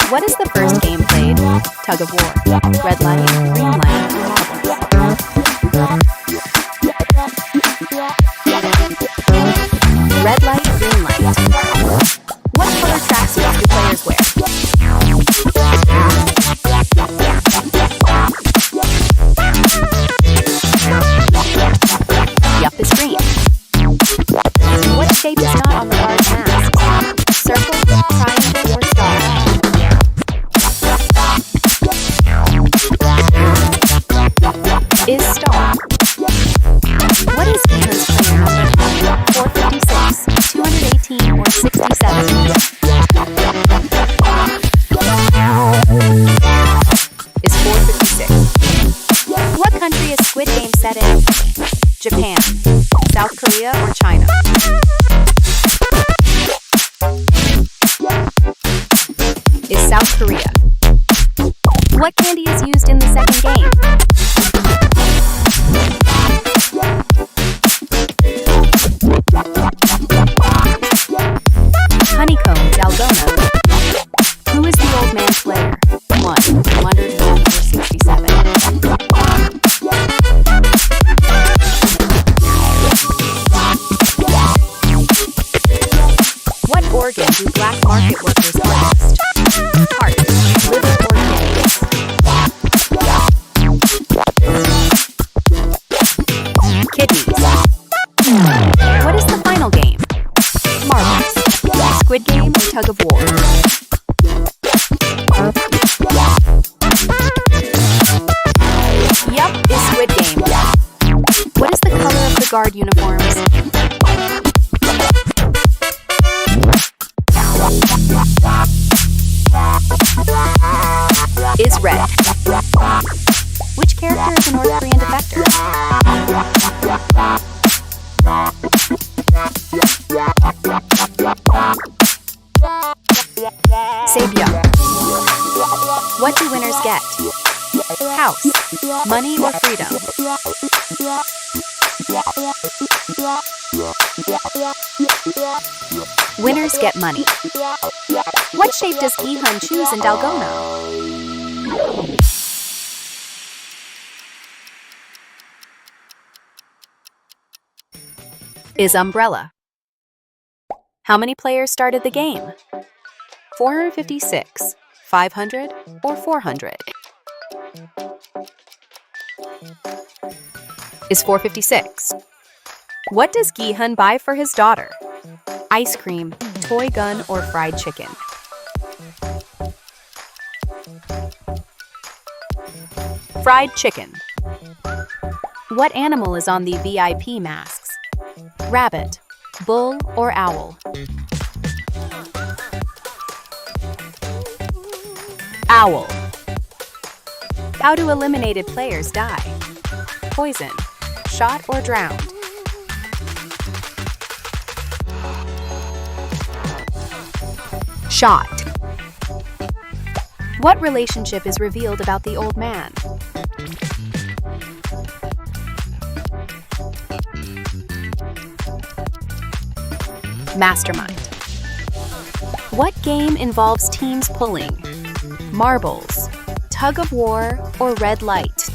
What is the first game played? Tug of war, red light, green light, or marbles? Red light, green light. What color tracksuits do players wear? Yup is green. What shape is not on the large masks? Circle, triangle, or star? Is star. What is Gi-hun's player number? 456, 218, or 67? Is 456. What country is Squid Game set in? Japan, South Korea, or China? Is South Korea. What candy is used in the second game? Honeycomb, Dalgona. Who is the old man player? 1, 101, or 67? What organ do black market workers harvest? Heart, liver, or kidneys? Kidneys. What is the final game? Marbles, Squid Game, or Tug of War? Yup, is Squid Game. What is the color of the guard uniforms? Is red. Which character is a North Korean defector? Sae-byeok. What do winners get? House, money, or freedom? Winners get money. What shape does Gi-hun choose in Dalgona? Is umbrella. How many players started the game? 456, 500, or 400? Is 456. What does Gi-hun buy for his daughter? Ice cream, toy gun, or fried chicken? Fried chicken. What animal is on the VIP masks? Rabbit, bull, or owl? Owl. How do eliminated players die? Poison, shot, or drowned? Shot. What relationship is revealed about the old man? Mastermind. What game involves teams pulling? Marbles, tug of war, or red light?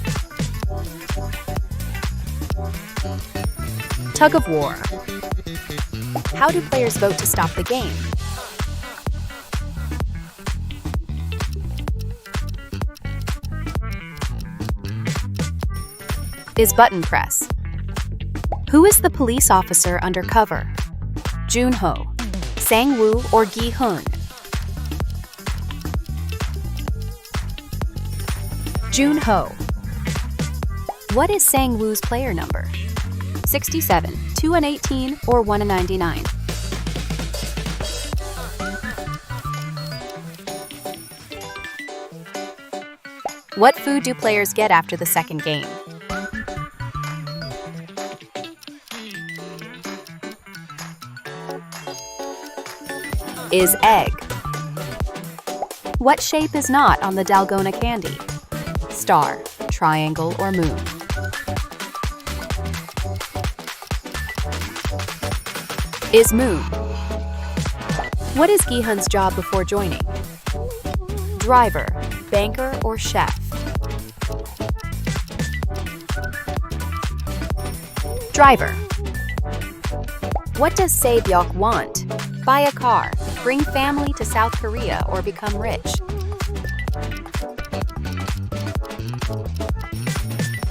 Tug of war. How do players vote to stop the game? Is button press. Who is the police officer undercover? Jun-ho, Sang-woo, or Gi-hun? Jun-ho. What is Sang-woo's player number? 67, 218, or 199? What food do players get after the second game? is egg? What shape is not on the dalgona candy? Star, triangle, or moon? Is moon. What is Gi-hun's job before joining? Driver, banker, or chef? Driver. What does Sae-byeok want? Buy a car, bring family to South Korea, or become rich?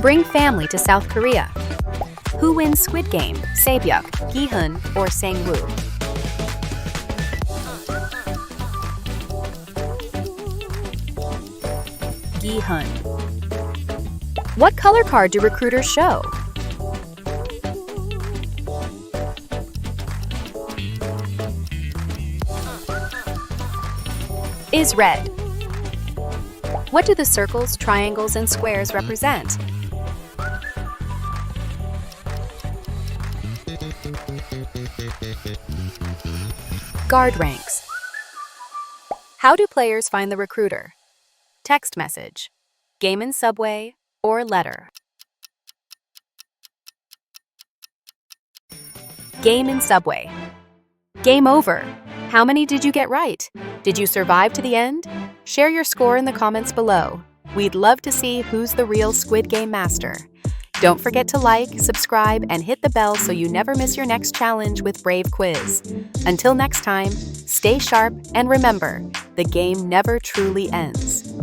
Bring family to South Korea. Who wins Squid Game, Sae-byeok, Gi-hun, or Sang-woo? Gi-hun. What color card do recruiters show? Is red. What do the circles, triangles, and squares represent? Guard ranks. How do players find the recruiter? Text message, game in subway, or letter? Game in subway. Game over. How many did you get right? Did you survive to the end? Share your score in the comments below. We'd love to see who's the real Squid Game master. Don't forget to like, subscribe, and hit the bell so you never miss your next challenge with Brave Quizz. Until next time, stay sharp and remember, the game never truly ends.